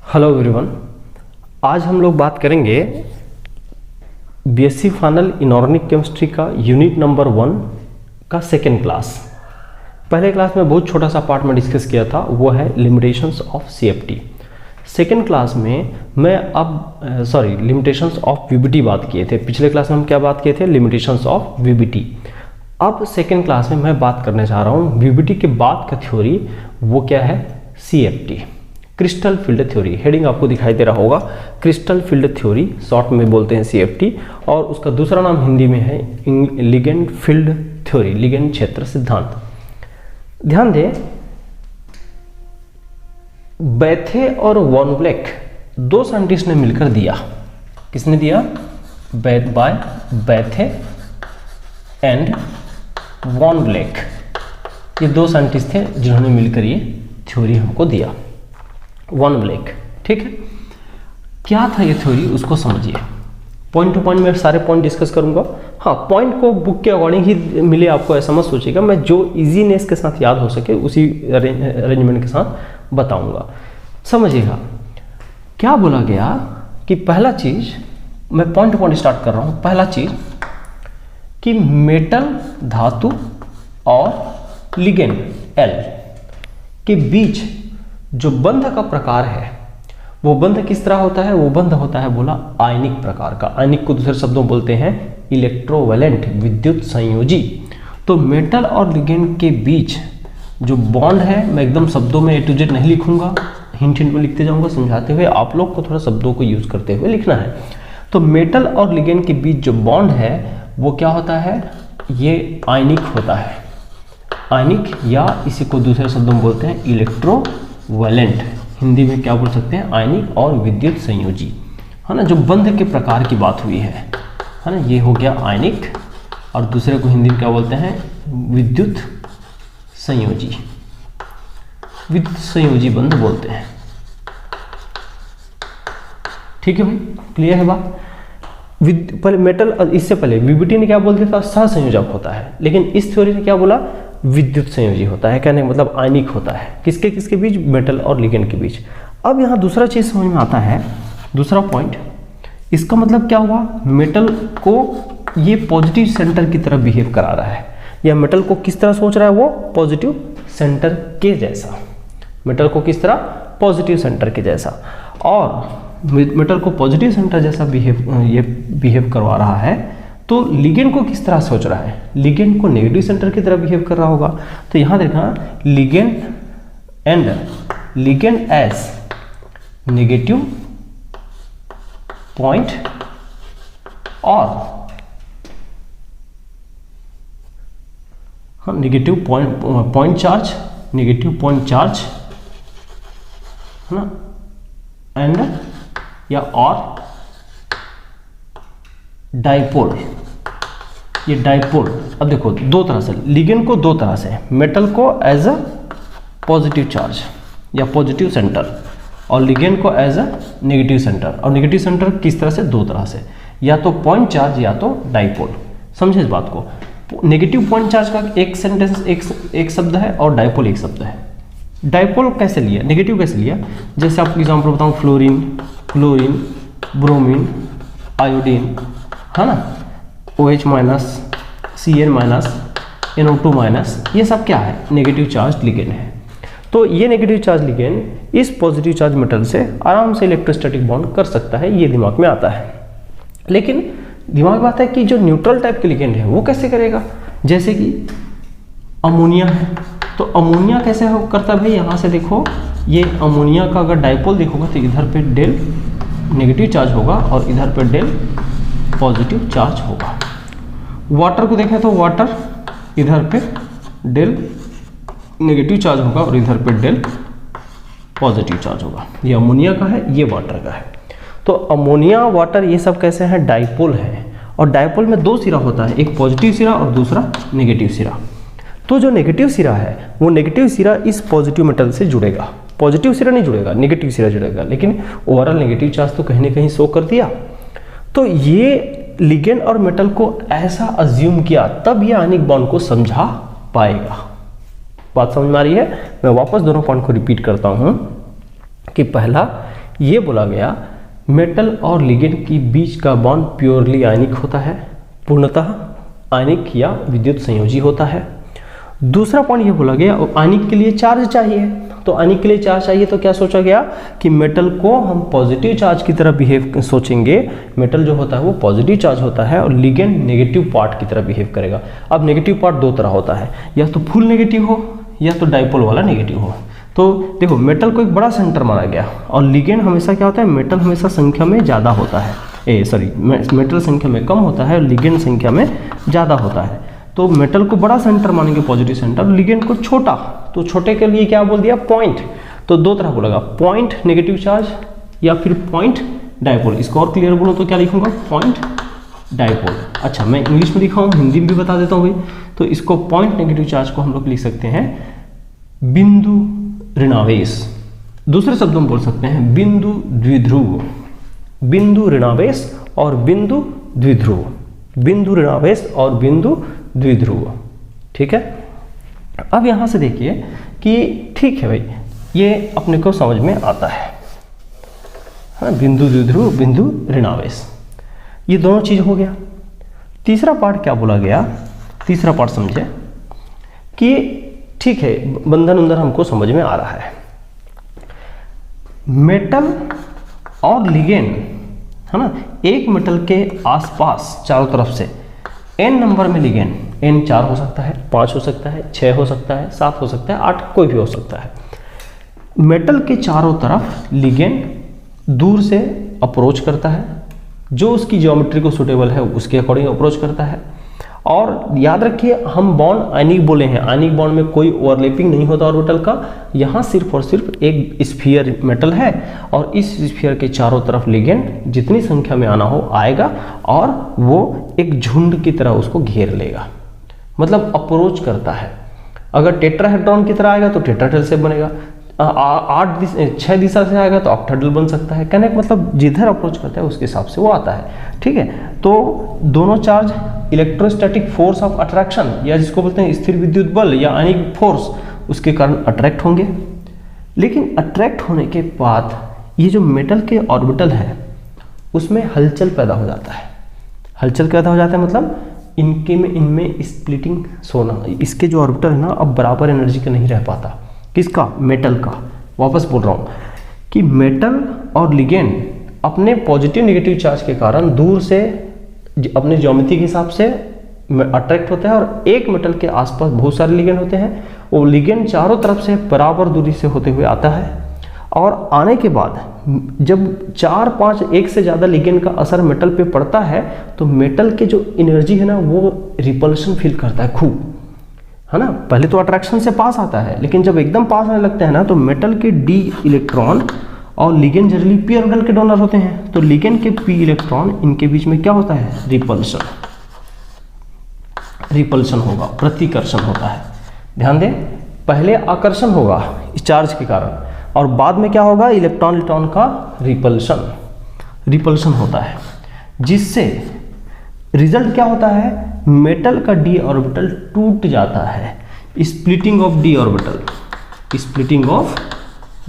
Hello everyone, आज हम लोग बात करेंगे बीएससी फाइनल इनऑर्गेनिक केमिस्ट्री का यूनिट नंबर 1 का सेकेंड क्लास। पहले क्लास में बहुत छोटा सा पार्ट में डिस्कस किया था, वो है limitations of CFT. Second class में मैं लिमिटेशंस ऑफ वीबीटी बात किए थे। पिछले क्लास में हम क्या बात किए थे? Limitations of VBT. अब सेकेंड क्लास में मैं बात करने जा रहा हूँ वीबीटी के बाद का थ्योरी, वो क्या है? CFT, crystal field theory. Heading आपको दिखाई दे रहा होगा, क्रिस्टल फील्ड थ्योरी, शॉर्ट में बोलते हैं सीएफटी, और उसका दूसरा नाम हिंदी में है लिगेंड फील्ड थ्योरी, लिगेंड क्षेत्र सिद्धांत। ध्यान दें, बैथे और वॉन ब्लैक दो साइंटिस्ट ने मिलकर दिया। किसने दिया? बैथे एंड वॉन ब्लैक, ये दो साइंटिस्ट थे जिन्होंने मिलकर ये थ्योरी हमको दिया, वॉन ब्लैक। ठीक है, क्या था ये थ्योरी, उसको समझिए। पॉइंट टू पॉइंट में सारे पॉइंट डिस्कस करूंगा। हाँ, पॉइंट को बुक के अकॉर्डिंग ही मिले आपको, ऐसा मत सोचिएगा। मैं जो इजीनेस के साथ याद हो सके उसी अरेंजमेंट के साथ बताऊंगा, समझिएगा। क्या बोला गया कि पहला चीज, मैं पॉइंट टू पॉइंट स्टार्ट कर रहा हूं। पहला चीज कि मेटल धातु और लिगेंड एल के बीच जो बंध का प्रकार है, वो बंध किस तरह होता है? वो बंध होता है, बोला, आयनिक प्रकार का। आयनिक को दूसरे शब्दों में बोलते हैं इलेक्ट्रोवैलेंट, विद्युत संयोजी। तो मेटल और लिगेंड के बीच जो बॉन्ड है, मैं एकदम शब्दों में A to Z नहीं लिखूंगा, हिंट में लिखते जाऊंगा समझाते हुए। आप लोग को थोड़ा शब्दों को यूज करते हुए लिखना है। तो मेटल और लिगेंड के बीच जो बॉन्ड है वो क्या होता है? ये आयनिक होता है, आयनिक, या इसी को दूसरे शब्दों में बोलते हैं इलेक्ट्रोवैलेंट। हिंदी में क्या बोल सकते हैं? आयनिक और विद्युत संयोजी, है ना। जो बंध के प्रकार की बात हुई है ना, ये हो गया आयनिक, और दूसरे को हिंदी में क्या बोलते हैं? विद्युत संयोजी, विद्युत संयोजी बंध बोलते हैं। ठीक है भाई, क्लियर है बात? पहले मेटल, इससे पहले वीबीटी ने क्या बोल दिया था? सहसंयोजक होता है, लेकिन इस थ्योरी ने क्या बोला? विद्युत संयोजी होता है। कहने का मतलब आयनिक होता है। किसके किसके बीच? मेटल और लिगेंड के बीच। अब यहाँ दूसरा चीज समझ में आता है, दूसरा पॉइंट, इसका मतलब क्या हुआ? मेटल को ये पॉजिटिव सेंटर की तरह बिहेव करा रहा है, या मेटल को किस तरह सोच रहा है? वो पॉजिटिव सेंटर के जैसा। मेटल को किस तरह? पॉजिटिव सेंटर के जैसा। और मेटल को पॉजिटिव सेंटर जैसा बिहेव करवा रहा है, तो लिगेंड को किस तरह सोच रहा है? लिगेंड को नेगेटिव सेंटर की तरह बिहेव कर रहा होगा। तो यहां देखना, लिगेंड एज नेगेटिव पॉइंट और negative point charge, negative point charge, है ना, एंड या और डाइपोल। ये डाइपोल, अब देखो दो तरह से, लिगेंड को दो तरह से, मेटल को एज अ पॉजिटिव चार्ज या पॉजिटिव सेंटर, और लिगेंड को एज अ नेगेटिव सेंटर। और नेगेटिव सेंटर किस तरह से? दो तरह से, या तो पॉइंट चार्ज या तो डाइपोल। समझे इस बात को? नेगेटिव पॉइंट चार्ज का एक सेंटेंस, एक शब्द है, और डाइपोल एक शब्द है। डाइपोल कैसे लिया, नेगेटिव कैसे लिया? जैसे आपको एग्जाम्पल बताऊं, फ्लोरीन, क्लोरीन, ब्रोमीन, आयोडीन, है ना, OH minus, Cn minus, NO2 minus, ये सब क्या है? नेगेटिव चार्ज लिगेंड है। तो ये नेगेटिव चार्ज लिगेंड इस पॉजिटिव चार्ज मेटल से आराम से इलेक्ट्रोस्टैटिक बॉन्ड कर सकता है, ये दिमाग में आता है। लेकिन दिमाग में आता है कि जो न्यूट्रल टाइप के लिगेंड है वो कैसे करेगा? जैसे कि अमोनिया है, तो अमोनिया कैसे करता है भाई? यहाँ से देखो, ये अमोनिया का अगर डाइपोल देखोगे तो इधर पे डेल नेगेटिव चार्ज होगा और इधर पे डेल पॉजिटिव चार्ज होगा। वाटर को देखें तो वाटर, इधर पे डेल नेगेटिव चार्ज होगा और इधर पे डेल पॉजिटिव चार्ज होगा। ये अमोनिया का है, ये वाटर का है। तो अमोनिया, वाटर, ये सब कैसे हैं? डाइपोल है। और डाइपोल में दो सिरा होता है, एक पॉजिटिव सिरा और दूसरा नेगेटिव सिरा। तो जो नेगेटिव सिरा है, वो नेगेटिव सिरा इस पॉजिटिव मेटल से जुड़ेगा, पॉजिटिव सिरा नहीं जुड़ेगा, नेगेटिव सिरा जुड़ेगा। लेकिन ओवरऑल नेगेटिव चार्ज तो कहीं ना कहीं शो कर दिया। तो ये लिगेंड और मेटल को ऐसा अज्यूम किया, तब ये आयनिक बॉन्ड को समझा पाएगा। बात समझ में आ रही है? मैं वापस दोनों पॉइंट को रिपीट करता हूं कि पहला, ये बोला गया मेटल और लिगेंड के बीच का बॉन्ड प्योरली आयनिक होता है, पूर्णतः आयनिक या विद्युत संयोजी होता है। दूसरा पॉइंट ये बोला गया आयनिक के लिए चार्ज चाहिए, तो आयनिक के लिए चार्ज चाहिए तो क्या सोचा गया कि मेटल को हम पॉजिटिव चार्ज की तरह बिहेव सोचेंगे। मेटल जो होता है वो पॉजिटिव चार्ज होता है और लिगेंड नेगेटिव पार्ट की तरह बिहेव करेगा। अब नेगेटिव पार्ट दो तरह होता है, या तो फुल नेगेटिव हो या तो डाइपोल वाला नेगेटिव हो। तो देखो मेटल को एक बड़ा सेंटर माना गया और लिगेंड हमेशा क्या होता है, मेटल हमेशा संख्या में ज़्यादा होता है, मेटल संख्या में कम होता है और लिगेंड संख्या में ज़्यादा होता है। तो मेटल को बड़ा सेंटर मानेंगे पॉजिटिव सेंटर, लिगेंड को छोटा, तो छोटे के लिए क्या बोल दिया पॉइंट। तो दो तरह बोलेगा, पॉइंट नेगेटिव चार्ज या फिर पॉइंट डाइपोल। इसको और क्लियर बोलो तो क्या लिखूंगा, पॉइंट डाइपोल। अच्छा मैं इंग्लिश में लिखा हूँ, हिंदी में भी बता देता हूँ भाई। तो इसको पॉइंट नेगेटिव चार्ज को हम लोग लिख सकते हैं बिंदु ऋणावेश, दूसरे शब्दों में बोल सकते हैं बिंदु द्विध्रुव। बिंदु ऋणावेश और बिंदु द्विध्रुव, बिंदु ऋणावेश और बिंदु द्विध्रुव। ठीक है, अब यहां से देखिए कि ठीक है भाई ये अपने को समझ में आता है, हाँ, बिंदु द्विध्रुव बिंदु ऋणावेश, ये दोनों चीज हो गया। तीसरा पार्ट क्या बोला गया, तीसरा पार्ट समझे कि ठीक है बंधन उंधन हमको समझ में आ रहा है। मेटल और लिगेंड है ना, एक मेटल के आसपास चारों तरफ से n नंबर में लिगेंड, n 4 हो सकता है, 5 हो सकता है, 6 हो सकता है, 7 हो सकता है, 8 कोई भी हो सकता है। मेटल के चारों तरफ लिगेंड दूर से अप्रोच करता है, जो उसकी ज्योमेट्री को सुटेबल है उसके अकॉर्डिंग अप्रोच करता है। और याद रखिए हम बॉन्ड आयनिक बोले हैं, आयनिक बॉन्ड में कोई ओवरलैपिंग नहीं होता ऑर्बिटल का, यहाँ सिर्फ और सिर्फ एक स्फीयर मेटल है और इस स्फीयर के चारों तरफ लिगेंड जितनी संख्या में आना हो आएगा और वो एक झुंड की तरह उसको घेर लेगा, मतलब अप्रोच करता है। अगर टेट्राहेड्रॉन की तरह आएगा तो टेट्राहेड्रल शेप बनेगा, 6 दिशा से आएगा तो ऑक्टाहेड्रल बन सकता है। कहने का मतलब जिधर अप्रोच करता है उसके हिसाब से वो आता है। ठीक है, तो दोनों charge electrostatic force of attraction या जिसको बोलते हैं स्थिर विद्युत बल या आयनिक फोर्स, उसके कारण अट्रैक्ट होंगे। लेकिन अट्रैक्ट होने के बाद ये जो मेटल के ऑर्बिटल है उसमें हलचल पैदा हो जाता है। हलचल पैदा हो जाता है मतलब इनमें स्प्लिटिंग सोना, इसके जो ऑर्बिटल है ना अब बराबर एनर्जी का नहीं रह पाता। किसका, मेटल का। वापस बोल रहा हूँ कि मेटल और लिगेंड अपने पॉजिटिव नेगेटिव चार्ज के कारण दूर से अपने ज्योमेट्री के हिसाब से अट्रैक्ट होता है और एक मेटल के आसपास बहुत सारे लिगेंड होते हैं। वो लिगेंड चारों तरफ से बराबर दूरी से होते हुए आता है और आने के बाद जब 4, 5 एक से ज़्यादा लिगेंड का असर मेटल पे पड़ता है तो मेटल के जो एनर्जी है ना वो रिपल्शन फील करता है खूब, है ना। पहले तो अट्रैक्शन से पास आता है लेकिन जब एकदम पास आने लगता है ना तो मेटल के डी इलेक्ट्रॉन और लिगेंड जनरली पी ऑर्बिटल के डोनर होते हैं, तो लिगेंड के पी इलेक्ट्रॉन इनके बीच में क्या होता है, रिपल्शन। रिपल्शन होगा, प्रतिकर्षण होता है। ध्यान दें, पहले आकर्षण होगा इस चार्ज के कारण और बाद में क्या होगा, इलेक्ट्रॉन का रिपल्शन। रिपल्शन होता है जिससे रिजल्ट क्या होता है, मेटल का डी ऑर्बिटल टूट जाता है। Splitting of d orbital, splitting of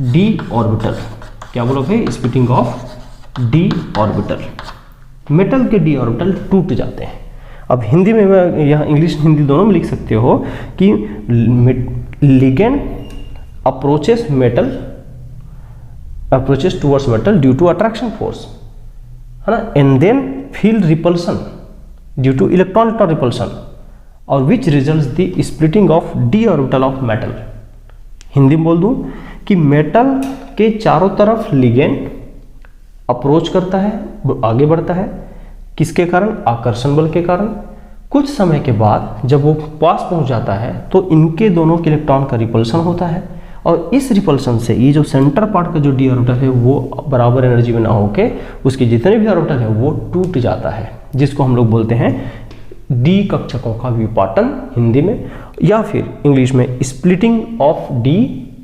d orbital, क्या बोलो भाई, splitting of d orbital. Metal के डी ऑर्बिटल टूट जाते हैं। अब हिंदी में यहाँ इंग्लिश हिंदी दोनों में लिख सकते हो कि ligand approaches metal, approaches towards metal due to attraction force, है ना, and then feel repulsion due to electron repulsion और which results the splitting of d orbital of metal. Hindi में बोल दूं कि मेटल के चारों तरफ लिगेंड अप्रोच करता है, आगे बढ़ता है, किसके कारण, आकर्षण बल के कारण। कुछ समय के बाद जब वो पास पहुंच जाता है तो इनके दोनों के इलेक्ट्रॉन का रिपल्सन होता है और इस रिपल्सन से ये जो सेंटर पार्ट का जो डी ऑर्बिटल है वो बराबर एनर्जी में ना होके उसके जितने भी ऑर्बिटल है वो टूट जाता है, जिसको हम लोग बोलते हैं डी कक्षकों का विपाटन हिंदी में, या फिर इंग्लिश में स्प्लिटिंग ऑफ डी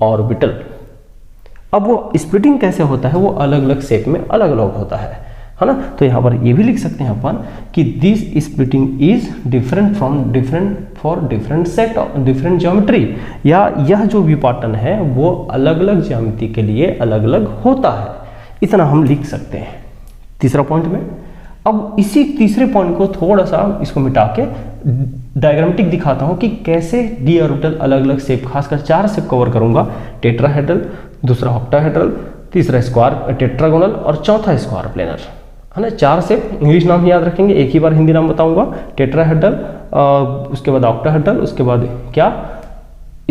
ऑर्बिटल। अब वो स्प्लिटिंग कैसे होता है, वो अलग अलग शेप में अलग अलग होता है ना। तो यहाँ पर ये भी लिख सकते हैं अपन कि this splitting is different for different set of different geometry, या यह जो विपाटन है वो अलग अलग ज्यामिति के लिए अलग अलग होता है। इतना हम लिख सकते हैं तीसरा पॉइंट में। अब इसी तीसरे पॉइंट को थोड़ा सा इसको मिटा के डायग्रामेटिक दिखाता हूं कि कैसे डी ऑर्बिटल अलग अलग शेप, खासकर 4 शेप कवर करूंगा, टेट्राहेड्रल, दूसरा ऑक्टाहेड्रल, तीसरा स्क्वायर टेट्रागोनल और चौथा स्क्वायर प्लेनर, है ना। 4 शेप, इंग्लिश नाम याद रखेंगे, एक ही बार हिंदी नाम बताऊंगा, टेट्राहेड्रल, उसके बाद ऑक्टाहेड्रल, उसके बाद क्या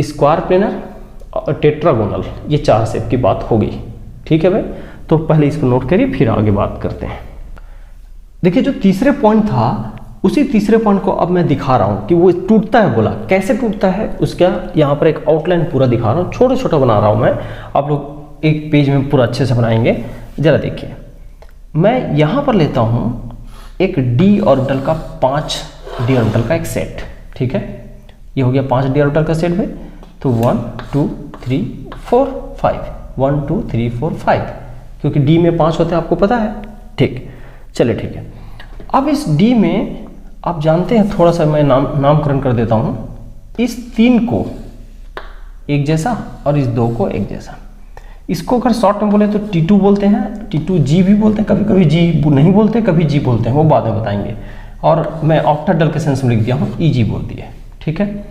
स्क्वायर प्लेनर और टेट्रागोनल, ये 4 शेप की बात हो गई। ठीक है भाई, तो पहले इसको नोट करिए फिर आगे बात करते हैं। देखिए जो तीसरे पॉइंट था उसी तीसरे पॉइंट को अब मैं दिखा रहा हूं कि वो टूटता है, बोला कैसे टूटता है, उसका यहाँ पर एक आउटलाइन पूरा दिखा रहा हूँ, छोटा छोटा बना रहा हूँ मैं, आप लोग एक पेज में पूरा अच्छे से बनाएंगे। जरा देखिए, मैं यहाँ पर लेता हूँ एक डी ऑर्बिटल का 5 डी ऑर्बिटल का एक सेट। ठीक है, ये हो गया 5 डी ऑर्बिटल का सेट में। तो 1 2 3 4 5, 1 2 3 4 5, क्योंकि डी में 5 होते हैं आपको पता है। ठीक, चलिए ठीक है। अब इस डी में आप जानते हैं, थोड़ा सा मैं नामकरण कर देता हूं, इस 3 को एक जैसा और इस 2 को एक जैसा। इसको अगर शॉर्ट में बोले तो T2 बोलते हैं, T2G भी बोलते हैं, कभी कभी G नहीं बोलते, कभी G बोलते हैं, वो बाद में बताएंगे। और मैं ऑक्टाहेड्रल के सेंस में लिख दिया हूँ EG बोल दिए। ठीक है,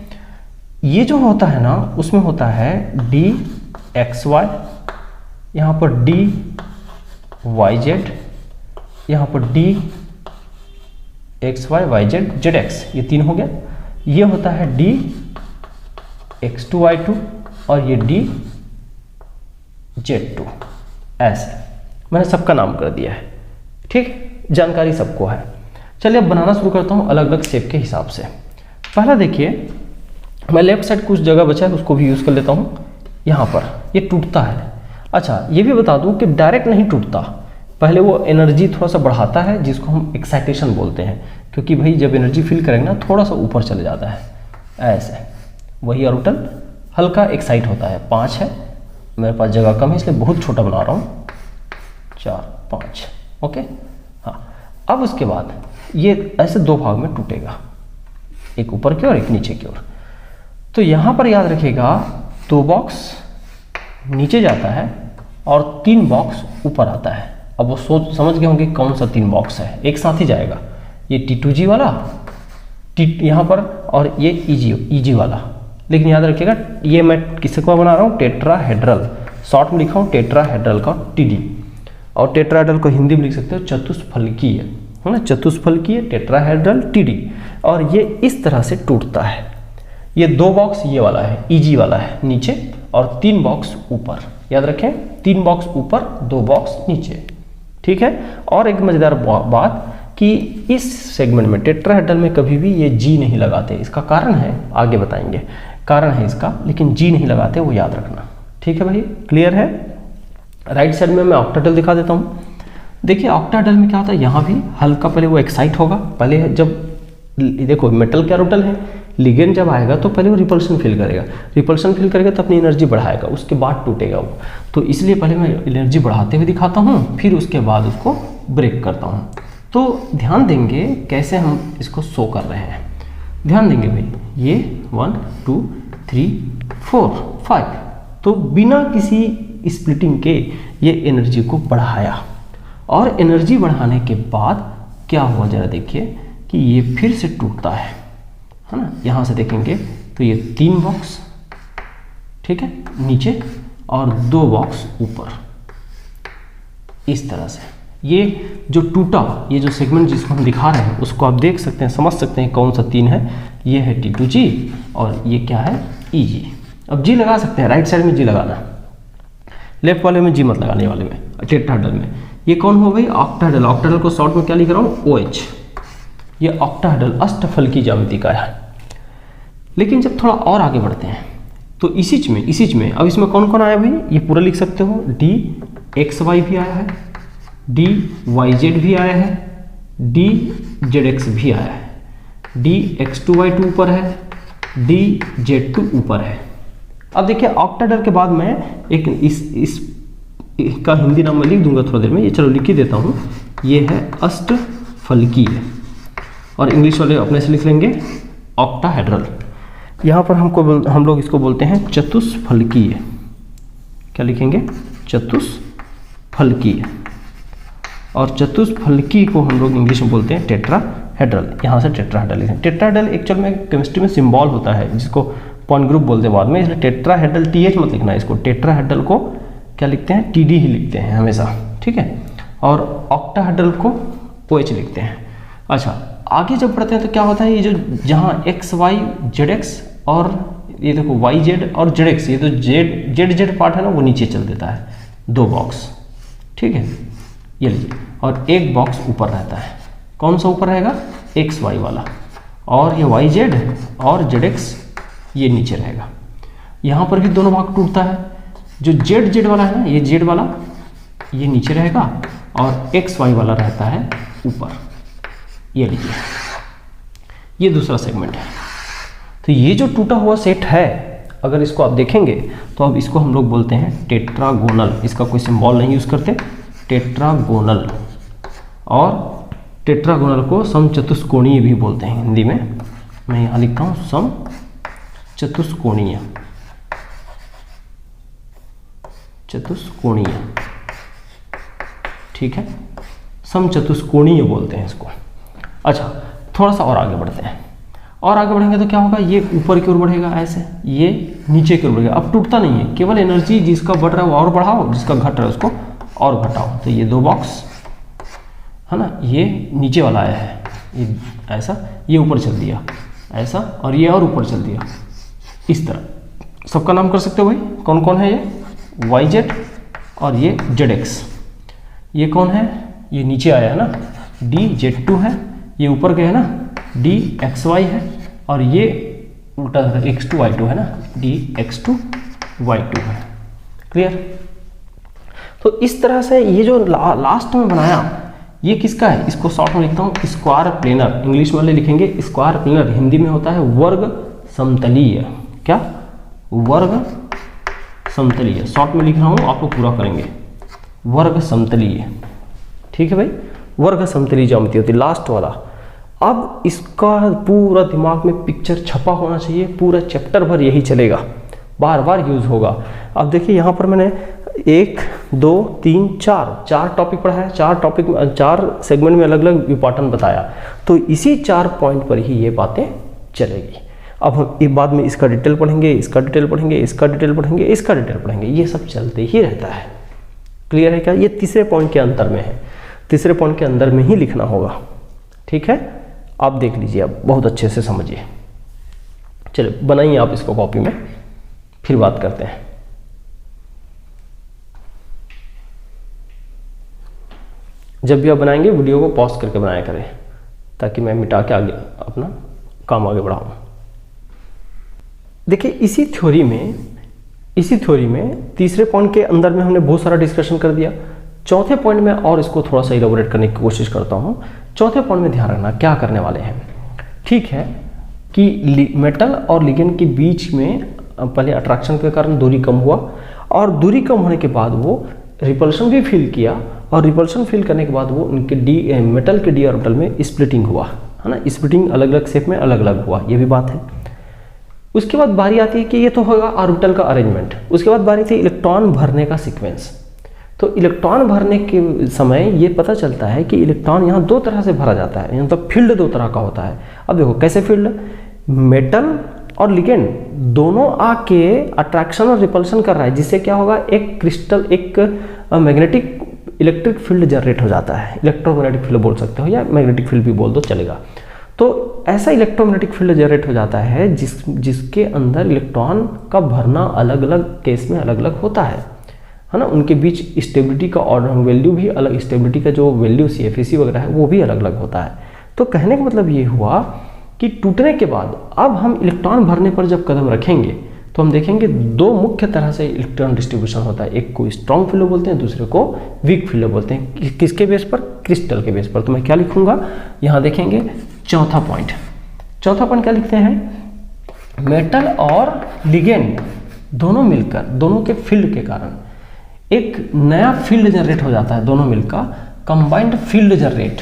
ये जो होता है ना उसमें होता है DXY, यहाँ पर DYZ, यहाँ पर DXY YZ ZX, ये 3 हो गया। ये होता है DX2Y2 और ये DZ2, ऐसे मैंने सबका नाम कर दिया है। ठीक, जानकारी सबको है। चलिए अब बनाना शुरू करता हूँ अलग अलग शेप के हिसाब से। पहला देखिए, मैं लेफ्ट साइड कुछ जगह बचा है उसको भी यूज़ कर लेता हूँ। यहाँ पर ये टूटता है। अच्छा, ये भी बता दूँ कि डायरेक्ट नहीं टूटता, पहले वो एनर्जी थोड़ा सा बढ़ाता है जिसको हम एक्साइटेशन बोलते हैं, क्योंकि भाई जब एनर्जी फील करेंगे ना थोड़ा सा ऊपर चले जाता है ऐसे। वही ऑर्बिटल हल्का एक्साइट होता है। 5 है, मेरे पास जगह कम है इसलिए बहुत छोटा बना रहा हूँ, 4 5। ओके, हाँ। अब उसके बाद ये ऐसे 2 भाग में टूटेगा, एक ऊपर की ओर एक नीचे की ओर। तो यहाँ पर याद रखिएगा 2 बॉक्स नीचे जाता है और 3 बॉक्स ऊपर आता है। अब वो समझ गए होंगे कौन सा 3 बॉक्स है, एक साथ ही जाएगा। ये T2G वाला यहाँ पर और ये EG वाला। लेकिन याद रखिएगा ये मैं किसका बना रहा हूँ, टेट्राहेड्रल, शॉर्ट में लिखा हूँ टेट्राहेड्रल का TD। और टेट्राहेड्रल को हिंदी में लिख सकते हो चतुष्फलकीय, है ना, चतुष्फलकीय टेट्राहेड्रल TD। और ये इस तरह से टूटता है। ये 2 बॉक्स ये वाला है, EG वाला है नीचे, और 3 बॉक्स ऊपर। याद रखें, 3 बॉक्स ऊपर 2 बॉक्स नीचे। ठीक है। और एक मजेदार बात कि इस सेगमेंट में टेट्राहेड्रल में कभी भी ये G नहीं लगाते। इसका कारण है, आगे बताएंगे कारण है इसका, लेकिन G नहीं लगाते, वो याद रखना। ठीक है भाई, क्लियर है। राइट साइड में मैं ऑक्टाहेड्रल दिखा देता हूँ। देखिए ऑक्टाहेड्रल में क्या होता है, यहाँ भी हल्का पहले वो एक्साइट होगा। पहले जब देखो मेटल के ऑर्बिटल है, लिगेंड जब आएगा तो पहले वो रिपल्शन फील करेगा, रिपल्शन फील करेगा तो अपनी एनर्जी बढ़ाएगा, उसके बाद टूटेगा वो। तो इसलिए पहले मैं एनर्जी बढ़ाते हुए दिखाता हूँ, फिर उसके बाद उसको ब्रेक करता हूँ। तो ध्यान देंगे कैसे हम इसको शो कर रहे हैं। ध्यान देंगे भाई, ये 1 2 3 4 5, तो बिना किसी स्प्लिटिंग के ये एनर्जी को बढ़ाया। और एनर्जी बढ़ाने के बाद क्या हुआ, जरा देखिए कि ये फिर से टूटता है ना। यहाँ से देखेंगे तो ये 3 बॉक्स, ठीक है, नीचे और 2 बॉक्स ऊपर, इस तरह से ये जो टूटा, ये जो सेगमेंट जिसको हम दिखा रहे हैं उसको आप देख सकते हैं, समझ सकते हैं कौन सा 3 है। ये है T2G और ये क्या है, EG। अब G लगा सकते हैं, राइट साइड में G लगाना, लेफ्ट वाले में G मत लगाने वाले में, टेट्राहेड्रल में। ये कौन हो गई, ऑक्टाहेड्रल। ऑक्टाहेड्रल को शॉर्ट में क्या लिख रहा हूँ, OH। ये ऑक्टाहेड्रल अष्टफलकी ज्यामिति का है। लेकिन जब थोड़ा और आगे बढ़ते हैं तो इसीच में अब इसमें कौन कौन आया भाई, ये पूरा लिख सकते हो। DXY भी आया है, DYZ भी आया है, DZX भी आया है, DX2Y2 ऊपर है, DZ2 ऊपर है। अब देखिए ऑक्टाहेड्रल के बाद मैं एक इस का हिंदी नाम मैं लिख दूंगा थोड़ा देर में, ये चलो लिख ही देता हूँ। ये है अष्टफलकीय और इंग्लिश वाले अपने से लिख लेंगे ऑक्टाहेड्रल। यहाँ पर हम लोग इसको बोलते हैं चतुष्फलकीय। क्या लिखेंगे, चतुष्फलकीय। चतुष्फलकीय, और चतुष्फलकी को हम लोग इंग्लिश में बोलते हैं टेट्राहेड्रल। यहाँ से टेट्राहेड्रल लिखें। टेट्राहेड्रल एक्चुअल में केमिस्ट्री में सिंबल होता है जिसको पॉइंट ग्रुप बोलते हैं बाद में, इसलिए टेट्राहेड्रल TH मत लिखना इसको, टेट्राहेड्रल को क्या लिखते हैं TD ही लिखते हैं हमेशा, ठीक है। और ऑक्टाहेड्रल को OH लिखते हैं। अच्छा, आगे जब बढ़ते हैं तो क्या होता है, ये जो जहाँ XY ZX और ये देखो YZ और ZX, ये तो ZZ पार्ट है ना वो नीचे चल देता है, 2 बॉक्स, ठीक है, ये लीजिए। और एक बॉक्स ऊपर रहता है, कौन सा ऊपर रहेगा, XY वाला, और ये YZ और ZX ये नीचे रहेगा। यहाँ पर भी दोनों भाग टूटता है, जो ZZ वाला है ना, ये Z वाला ये नीचे रहेगा और XY वाला रहता है ऊपर, ये लीजिए, ये दूसरा सेगमेंट है। तो ये जो टूटा हुआ सेट है, अगर इसको आप देखेंगे तो अब इसको हम लोग बोलते हैं टेट्रागोनल। इसका कोई सिंबल नहीं यूज़ करते, टेट्रागोनल। और टेट्रागोनल को समचतुष्कोणीय भी बोलते हैं हिंदी में, मैं यहाँ लिखता हूँ समचतुष्कोणीय, चतुष्कोणीय, ठीक है, समचतुष्कोणीय बोलते हैं इसको। अच्छा, थोड़ा सा और आगे बढ़ते हैं, और आगे बढ़ेंगे तो क्या होगा, ये ऊपर की ओर बढ़ेगा ऐसे, ये नीचे की ओर बढ़ेगा। अब टूटता नहीं है, केवल एनर्जी जिसका बढ़ रहा है वो और बढ़ाओ, जिसका घट रहा है उसको और घटाओ। तो ये 2 बॉक्स है ना, ये नीचे वाला आया है, ये ऐसा, ये ऊपर चल दिया ऐसा, और ये और ऊपर चल दिया इस तरह। सबका नाम कर सकते हो भाई, कौन कौन है, ये YZ और ये ZX। ये कौन है, ये नीचे आया है ना, DZ2 है, ये ऊपर गया है ना DXY है, और ये उल्टा X2Y2 है ना, DX2Y2 है। क्लियर। तो इस तरह से ये जो लास्ट में बनाया ये किसका है, इसको शॉर्ट में लिखता हूँ स्क्वायर प्लेनर, इंग्लिश वाले लिखेंगे स्क्वायर प्लेनर, हिंदी में होता है वर्ग समतलीय। क्या, वर्ग समतलीय, शॉर्ट में लिख रहा हूँ, आपको पूरा करेंगे, वर्ग समतलीय, ठीक है भाई, वर्ग समतलीय ज्यामिति होती है लास्ट वाला। अब इसका पूरा दिमाग में पिक्चर छपा होना चाहिए, पूरा चैप्टर भर यही चलेगा, बार बार यूज होगा। अब देखिए यहाँ पर मैंने 1 2 3 4 टॉपिक पढ़ा है, 4 टॉपिक 4 सेगमेंट में अलग अलग विपाटन बताया, तो इसी 4 पॉइंट पर ही ये बातें चलेगी। अब हम एक बाद में इसका डिटेल पढ़ेंगे, इसका डिटेल पढ़ेंगे, इसका डिटेल पढ़ेंगे, इसका डिटेल पढ़ेंगे, ये सब चलते ही रहता है। क्लियर है क्या, ये तीसरे पॉइंट के अंतर में है, तीसरे पॉइंट के अंदर में ही लिखना होगा, ठीक है। आप देख लीजिए, अब बहुत अच्छे से समझिए। चलिए बनाइए आप इसको कॉपी में, फिर बात करते हैं। जब भी आप बनाएंगे वीडियो को पॉज करके बनाया करें, ताकि मैं मिटा के आगे अपना काम आगे बढ़ाऊं। देखिए इसी थ्योरी में तीसरे पॉइंट के अंदर में हमने बहुत सारा डिस्कशन कर दिया। चौथे पॉइंट में और इसको थोड़ा सा इलेबोरेट करने की कोशिश करता हूं। चौथे पॉइंट में ध्यान रखना क्या करने वाले हैं, ठीक है, कि मेटल और लिगेंड के बीच में पहले अट्रैक्शन के कारण दूरी कम हुआ, और दूरी कम होने के बाद वो रिपल्शन भी फील किया, और रिपल्शन फील करने के बाद वो उनके मेटल के डी ऑर्बिटल में स्प्लिटिंग हुआ, है ना, स्प्लिटिंग अलग अलग शेप में अलग अलग हुआ, ये भी बात है। उसके बाद बारी आती है कि ये तो होगा ऑर्बिटल का अरेंजमेंट, उसके बाद बारी थी इलेक्ट्रॉन भरने का सीक्वेंस। तो इलेक्ट्रॉन भरने के समय ये पता चलता है कि इलेक्ट्रॉन यहाँ 2 तरह से भरा जाता है, यहाँ तो फील्ड 2 तरह का होता है। अब देखो कैसे फील्ड, मेटल और लिगेंड दोनों आके अट्रैक्शन और रिपल्शन कर रहा है, जिससे क्या होगा, एक क्रिस्टल, एक मैग्नेटिक इलेक्ट्रिक फील्ड जनरेट हो जाता है। इलेक्ट्रोमैग्नेटिक फील्ड बोल सकते हो या मैग्नेटिक फील्ड भी बोल दो चलेगा। तो ऐसा इलेक्ट्रोमैग्नेटिक फील्ड जनरेट हो जाता है जिसके अंदर इलेक्ट्रॉन का भरना अलग अलग केस में अलग अलग होता है ना, उनके बीच स्टेबिलिटी का ऑर्डर वैल्यू भी अलग, स्टेबिलिटी का जो वैल्यू CFAC वगैरह है वो भी अलग अलग होता है। तो कहने का मतलब ये हुआ कि टूटने के बाद अब हम इलेक्ट्रॉन भरने पर जब कदम रखेंगे तो हम देखेंगे 2 मुख्य तरह से इलेक्ट्रॉन डिस्ट्रीब्यूशन होता है, एक को स्ट्रॉन्ग फील्ड बोलते हैं, दूसरे को वीक फील्ड बोलते हैं। किसके बेस पर, क्रिस्टल के बेस पर। तो मैं क्या लिखूंगा, यहाँ देखेंगे चौथा पॉइंट क्या लिखते हैं, मेटल और लिगेंड दोनों मिलकर, दोनों के फील्ड के कारण एक नया फील्ड जनरेट हो जाता है, दोनों मिलकर combined field generate,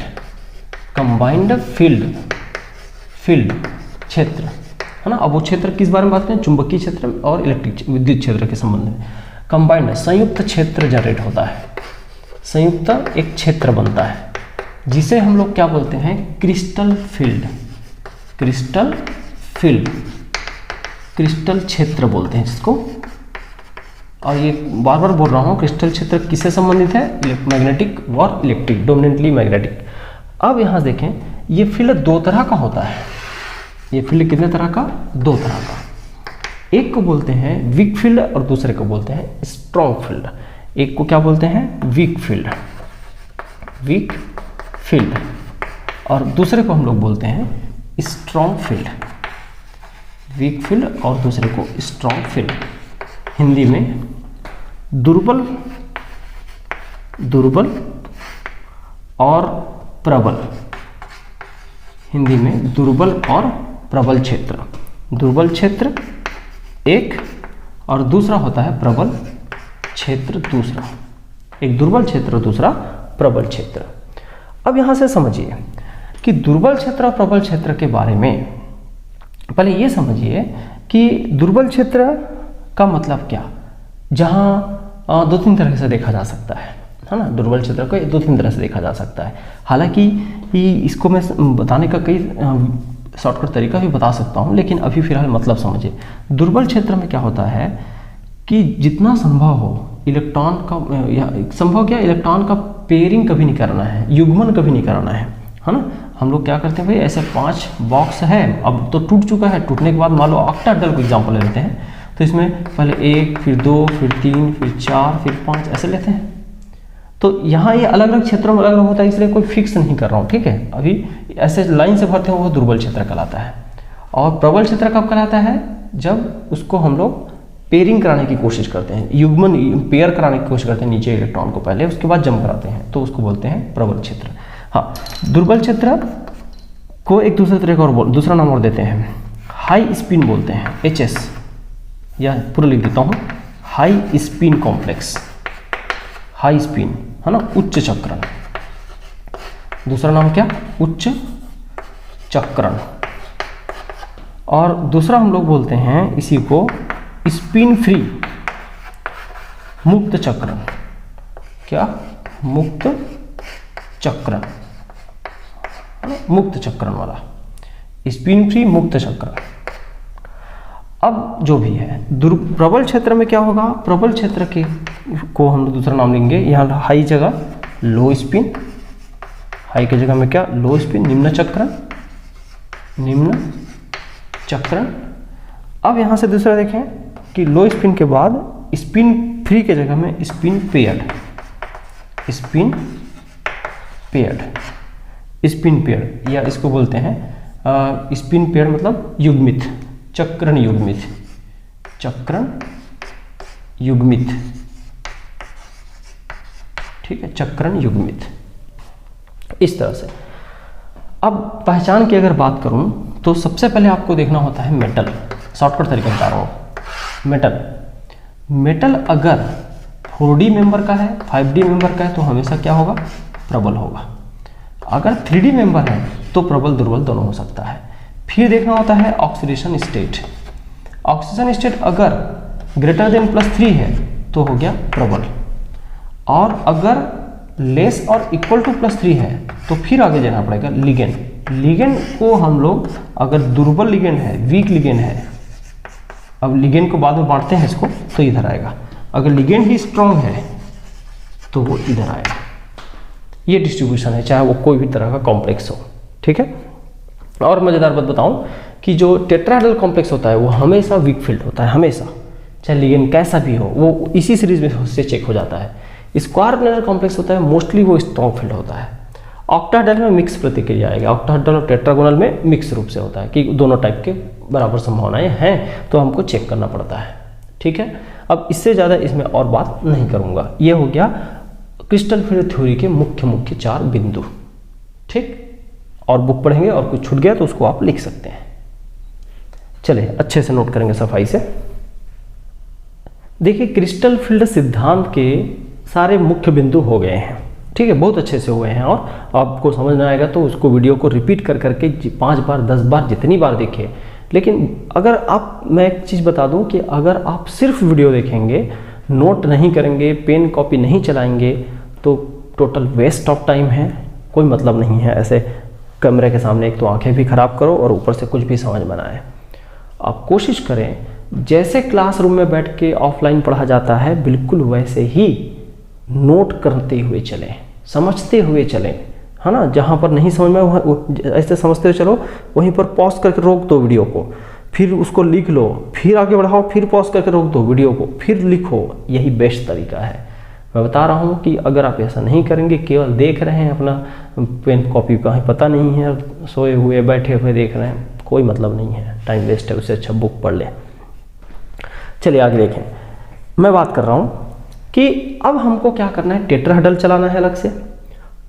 combined field क्षेत्र, है ना। अब वो क्षेत्र किस बारे में बात करें, चुंबकीय क्षेत्र और इलेक्ट्रिक विद्युत क्षेत्र के संबंध में। कंबाइंड संयुक्त क्षेत्र जनरेट होता है, संयुक्त एक क्षेत्र बनता है जिसे हम लोग क्या बोलते हैं, crystal field. Crystal field, crystal क्षेत्र बोलते हैं जिसको। और ये बार बार बोल रहा हूँ, क्रिस्टल क्षेत्र किससे संबंधित है, मैग्नेटिक और इलेक्ट्रिक, डोमिनेंटली मैग्नेटिक। अब यहाँ देखें, ये फील्ड दो तरह का होता है। ये फील्ड कितने तरह का, दो तरह का। एक को बोलते हैं वीक फील्ड और दूसरे को बोलते हैं स्ट्रॉन्ग फील्ड। एक को क्या बोलते हैं, वीक फील्ड, वीक फील्ड, और दूसरे को हम लोग बोलते हैं स्ट्रॉन्ग फील्ड। वीक फील्ड और दूसरे को स्ट्रॉन्ग फील्ड। हिंदी में दुर्बल, दुर्बल और प्रबल। हिंदी में दुर्बल और प्रबल क्षेत्र। दुर्बल क्षेत्र एक और दूसरा होता है प्रबल क्षेत्र दूसरा। एक दुर्बल क्षेत्र और दूसरा प्रबल क्षेत्र। अब यहाँ से समझिए कि दुर्बल क्षेत्र और प्रबल क्षेत्र के बारे में पहले ये समझिए कि दुर्बल क्षेत्र का मतलब क्या, जहाँ दो तीन तरह से देखा जा सकता है ना। दुर्बल क्षेत्र को दो तीन तरह से देखा जा सकता है। हालांकि इसको मैं बताने का कई शॉर्टकट तरीका भी बता सकता हूँ, लेकिन अभी फिलहाल मतलब समझिए। दुर्बल क्षेत्र में क्या होता है कि जितना संभव हो इलेक्ट्रॉन का, या संभव क्या, इलेक्ट्रॉन का पेयरिंग कभी नहीं करना है, युग्मन कभी नहीं करना है ना। हम लोग क्या करते हैं भाई, ऐसे 5 बॉक्स है, अब तो टूट चुका है, टूटने के बाद मान लो ऑक्टाहेड्रल को एग्जाम्पल ले लेते हैं, तो इसमें पहले 1, फिर 2, फिर 3, फिर 4, फिर 5 ऐसे लेते हैं। तो यहाँ ये अलग अलग क्षेत्रों में अलग अलग होता है, इसलिए कोई फिक्स नहीं कर रहा हूँ, ठीक है। अभी ऐसे लाइन से भरते हैं, वो दुर्बल क्षेत्र कहलाता है। और प्रबल क्षेत्र कब कहलाता है, जब उसको हम लोग पेयरिंग कराने की कोशिश करते हैं, युग्मन पेयर कराने की कोशिश करते हैं नीचे इलेक्ट्रॉन को पहले, उसके बाद जंप कराते हैं, तो उसको बोलते हैं प्रबल क्षेत्र। हाँ, दुर्बल क्षेत्र को एक दूसरे तरह का और दूसरा नाम और देते हैं, हाई स्पिन बोलते हैं, HS, या पूरा लिख देता हूँ, high spin complex. High spin है ना, उच्च चक्रण। दूसरा नाम क्या, उच्च चक्रण। और दूसरा हम लोग बोलते हैं इसी को स्पिन फ्री, मुक्त चक्रण। क्या, मुक्त चक्रण, मुक्त चक्रण वाला, स्पिन फ्री मुक्त चक्रण। अब जो भी है प्रबल क्षेत्र में क्या होगा, प्रबल क्षेत्र के को हम लोग दूसरा नाम लेंगे। यहाँ हाई जगह लो स्पिन, हाई की जगह में क्या, लो स्पिन, निम्न चक्रण, निम्न चक्रण। अब यहाँ से दूसरा देखें कि लो स्पिन के बाद स्पिन फ्री के जगह में spin paired, spin paired, spin paired, या इसको बोलते हैं स्पिन पेयर्ड मतलब युग्मित, चक्रण युग्मित, चक्रण युग्मित, ठीक है, चक्रण युग्मित। इस तरह से अब पहचान की अगर बात करूं तो सबसे पहले आपको देखना होता है मेटल। शॉर्टकट तरीका बता रहा हूं, मेटल। मेटल अगर 4D मेंबर का है, 5D मेंबर का है, तो हमेशा क्या होगा, प्रबल होगा। अगर 3D मेंबर है तो प्रबल दुर्बल दोनों हो सकता है। फिर देखना होता है ऑक्सीडेशन स्टेट। ऑक्सीडेशन स्टेट अगर ग्रेटर देन +3 है तो हो गया प्रबल, और अगर लेस और इक्वल टू +3 है तो फिर आगे जाना पड़ेगा लिगेंड। लिगेंड को हम लोग, अगर दुर्बल लिगेंड है, वीक लिगेंड है, अब लिगेंड को बाद में बांटते हैं इसको, तो इधर आएगा। अगर लिगेंड ही स्ट्रांग है तो वो इधर आएगा। ये डिस्ट्रीब्यूशन है, चाहे वो कोई भी तरह का कॉम्प्लेक्स हो, ठीक है। और मज़ेदार बात बताऊं कि जो टेट्राहेड्रल कॉम्प्लेक्स होता है वो हमेशा वीक फील्ड होता है, हमेशा, चाहे लिगेंड कैसा भी हो, वो इसी सीरीज में से चेक हो जाता है। स्क्वायर प्लेनर कॉम्प्लेक्स होता है, मोस्टली वो स्ट्रॉन्ग फील्ड होता है। ऑक्टाहेड्रल में मिक्स प्रतिक्रिया आएगी, ऑक्टाहेड्रल और टेट्रागोनल में मिक्स रूप से होता है कि दोनों टाइप के बराबर संभावनाएं हैं, तो हमको चेक करना पड़ता है, ठीक है। अब इससे ज़्यादा इसमें और बात नहीं करूँगा। ये हो गया क्रिस्टल फील्ड थ्योरी के मुख्य मुख्य 4 बिंदु, ठीक। और बुक पढ़ेंगे और कुछ छूट गया तो उसको आप लिख सकते हैं। चलिए अच्छे से नोट करेंगे सफाई से। देखिए, क्रिस्टल फील्ड सिद्धांत के सारे मुख्य बिंदु हो गए हैं, ठीक है, बहुत अच्छे से हुए हैं। और आपको समझ में आएगा तो उसको वीडियो को रिपीट कर करके 5 बार 10 बार जितनी बार देखिए। लेकिन अगर आप, मैं एक चीज़ बता दूं कि अगर आप सिर्फ वीडियो देखेंगे, नोट नहीं करेंगे, पेन कॉपी नहीं चलाएंगे, तो टोटल वेस्ट ऑफ टाइम है, कोई मतलब नहीं है ऐसे कैमरे के सामने एक तो आंखें भी ख़राब करो और ऊपर से कुछ भी समझ में ना आए। आप कोशिश करें जैसे क्लासरूम में बैठ के ऑफलाइन पढ़ा जाता है बिल्कुल वैसे ही नोट करते हुए चलें, समझते हुए चलें, है ना। जहाँ पर नहीं समझ में वहाँ ऐसे समझते हुए चलो, वहीं पर पॉज करके रोक दो वीडियो को, फिर उसको लिख लो, फिर आगे बढ़ाओ, फिर पॉज करके रोक दो वीडियो को, फिर लिखो। यही बेस्ट तरीका है। मैं बता रहा हूँ कि अगर आप ऐसा नहीं करेंगे, केवल देख रहे हैं, अपना पेन कॉपी कहीं पता नहीं है, सोए हुए बैठे हुए देख रहे हैं, कोई मतलब नहीं है, टाइम वेस्ट है। उससे अच्छा बुक पढ़ लें। चलिए आगे देखें। मैं बात कर रहा हूँ कि अब हमको क्या करना है, टेट्राहेड्रल चलाना है अलग से,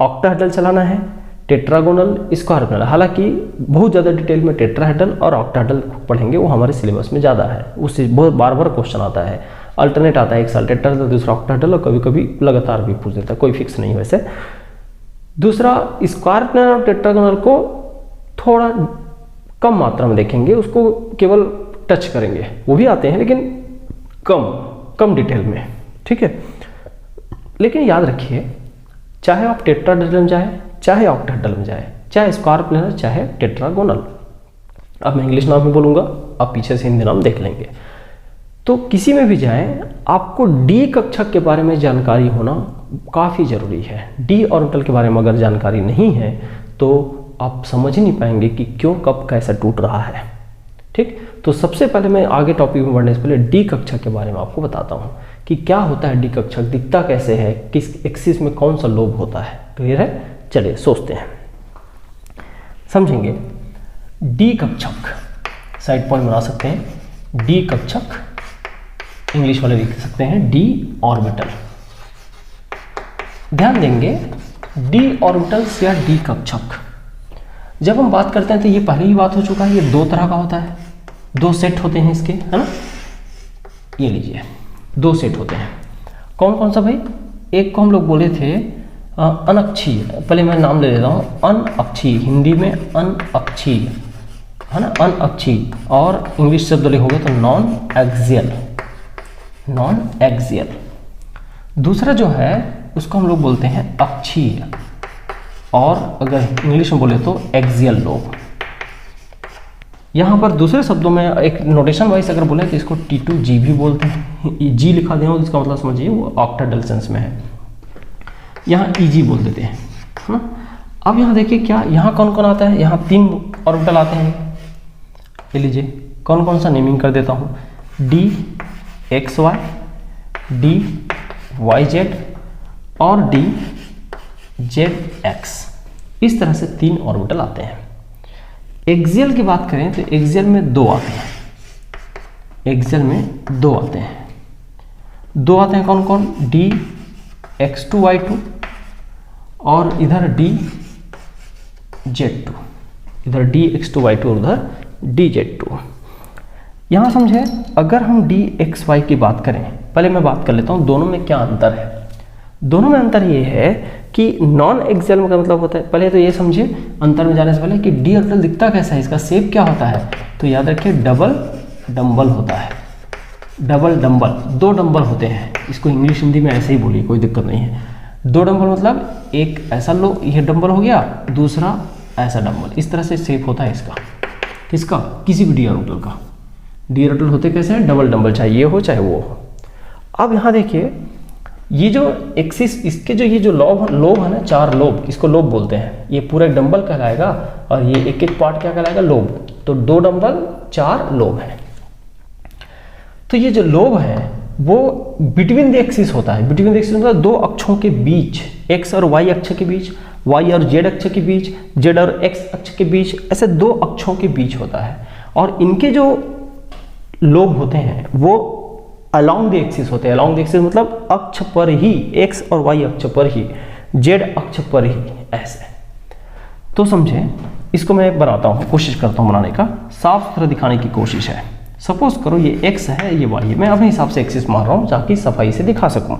ऑक्टाहेड्रल चलाना है, टेट्रागोनल, स्क्वायरगोनल। हालांकि बहुत ज़्यादा डिटेल में टेट्राहेड्रल और ऑक्टाहेड्रल पढ़ेंगे, वो हमारे सिलेबस में ज़्यादा है, उससे बहुत बार बार क्वेश्चन आता है, अल्टरनेट आता है, एक साल टेट्राहेड्रल दूसरा ऑक्टाहेड्रल, और कभी कभी लगातार भी पूछ देता है, कोई फिक्स नहीं। वैसे दूसरा स्क्वायरगोनल और टेट्रागोनल को थोड़ा कम मात्रा में देखेंगे, उसको केवल टच करेंगे, वो भी आते हैं लेकिन कम डिटेल में, ठीक है। लेकिन याद रखिए, चाहे आप टेट्राहेड्रल में जाए, चाहे ऑक्टाहेड्रल में जाए, चाहे स्क्वायरगोनल, चाहे टेट्रागोनल, अब मैं इंग्लिश नाम में बोलूँगा, आप पीछे से हिंदी नाम देख लेंगे, तो किसी में भी जाएं, आपको डी कक्षक के बारे में जानकारी होना काफ़ी ज़रूरी है। डी ऑर्बिटल के बारे में अगर जानकारी नहीं है तो आप समझ ही नहीं पाएंगे कि क्यों कब कैसा टूट रहा है, ठीक। तो सबसे पहले मैं आगे टॉपिक में बढ़ने से पहले डी कक्षक के बारे में आपको बताता हूँ कि क्या होता है डी कक्षक, दिखता कैसे है, किस एक्सिस में कौन सा लोब होता है। क्लियर है? चलिए सोचते हैं, समझेंगे। डी कक्षक साइड पॉइंट बना सकते हैं, डी कक्षक इंग्लिश वाले लिख सकते हैं डी ऑर्बिटल। ध्यान देंगे, डी ऑर्बिटल्स या डी कक्षक जब हम बात करते हैं तो ये पहले ही बात हो चुका है, ये दो तरह का होता है, दो सेट होते हैं इसके, है ना। ये लीजिए, दो सेट होते हैं। कौन कौन सा भाई? एक को हम लोग बोले थे अनअक्षीय, पहले मैं नाम ले लेता हूँ, अनअक्षीय, हिंदी में अनअक्षीय, है ना, अनअक्षीय, और इंग्लिश शब्द लिखोगे तो नॉन एक्सियल, नॉन एक्सियल। दूसरा जो है उसको हम लोग बोलते हैं अक्षीय, और अगर इंग्लिश में बोले तो एक्सियल लोब। यहाँ पर दूसरे शब्दों में एक नोटेशन वाइज अगर बोले तो इसको T2G भी बोलते हैं। जी लिखा दिया हो तो इसका मतलब समझिए वो ऑक्टाहेड्रल सेंस में है, यहाँ EG बोल देते हैं, है ना। अब यहाँ देखिए क्या, यहाँ कौन कौन आता है, यहाँ 3 ऑर्बिटल आते हैं। ये लीजिए, कौन कौन सा नेमिंग कर देता हूँ, DXY, DYZ और DZX, इस तरह से 3 ऑर्बिटल आते हैं। एक्सियल की बात करें तो एक्सियल में 2 आते हैं, एक्सियल में 2 आते हैं, 2 आते हैं कौन कौन, DX2Y2 और इधर DZ2, इधर DX2Y2 और उधर DZ2। यहाँ समझे, अगर हम DXY की बात करें, पहले मैं बात कर लेता हूँ दोनों में क्या अंतर है। दोनों में अंतर ये है कि नॉन एक्सियल का मतलब होता है, पहले तो ये समझे अंतर में जाने से पहले कि डी ऑर्बिटल दिखता कैसा है, इसका शेप क्या होता है, तो याद रखिए डबल डंबल होता है, डबल डंबल, 2 डंबल होते हैं। इसको इंग्लिश हिंदी में ऐसे ही बोलिए, कोई दिक्कत नहीं है। 2 डंबल मतलब एक ऐसा लो, ये डंबल हो गया, दूसरा ऐसा डंबल, इस तरह से शेप होता है इसका, किसका, किसी भी डी ऑर्बिटल का। डी ऑर्बिटल होते कैसे हैं, डबल डंबल, चाहे ये हो चाहे वो हो। अब यहाँ देखिए, ये जो एक्सिस, इसके जो ये जो लोब है ना, 4 लोब, इसको लोब बोलते हैं। ये पूरा एक डंबल कहलाएगा और ये एक एक पार्ट क्या कहलाएगा, लोब। तो 2 डंबल 4 लोब है। तो ये जो लोब है वो बिटवीन द एक्सिस होता है। बिटवीन द एक्सिस मतलब 2 अक्षों के बीच, एक्स और वाई अक्ष के बीच, वाई और जेड अक्ष के बीच, जेड और एक्स अक्ष के बीच, ऐसे 2 अक्षों के बीच होता है। और इनके जो लोब होते हैं वो अलोंग द एक्सिस होते हैं। अलोंग द एक्सिस मतलब अक्ष पर ही, एक्स और वाई अक्ष पर ही, जेड अक्ष पर ही, ऐसे। तो समझे, इसको मैं बनाता हूँ, कोशिश करता हूँ बनाने का, साफ सुथरा दिखाने की कोशिश है। सपोज करो ये एक्स है, ये वाई है, मैं अपने हिसाब से एक्सिस मार रहा हूँ ताकि सफाई से दिखा सकूँ।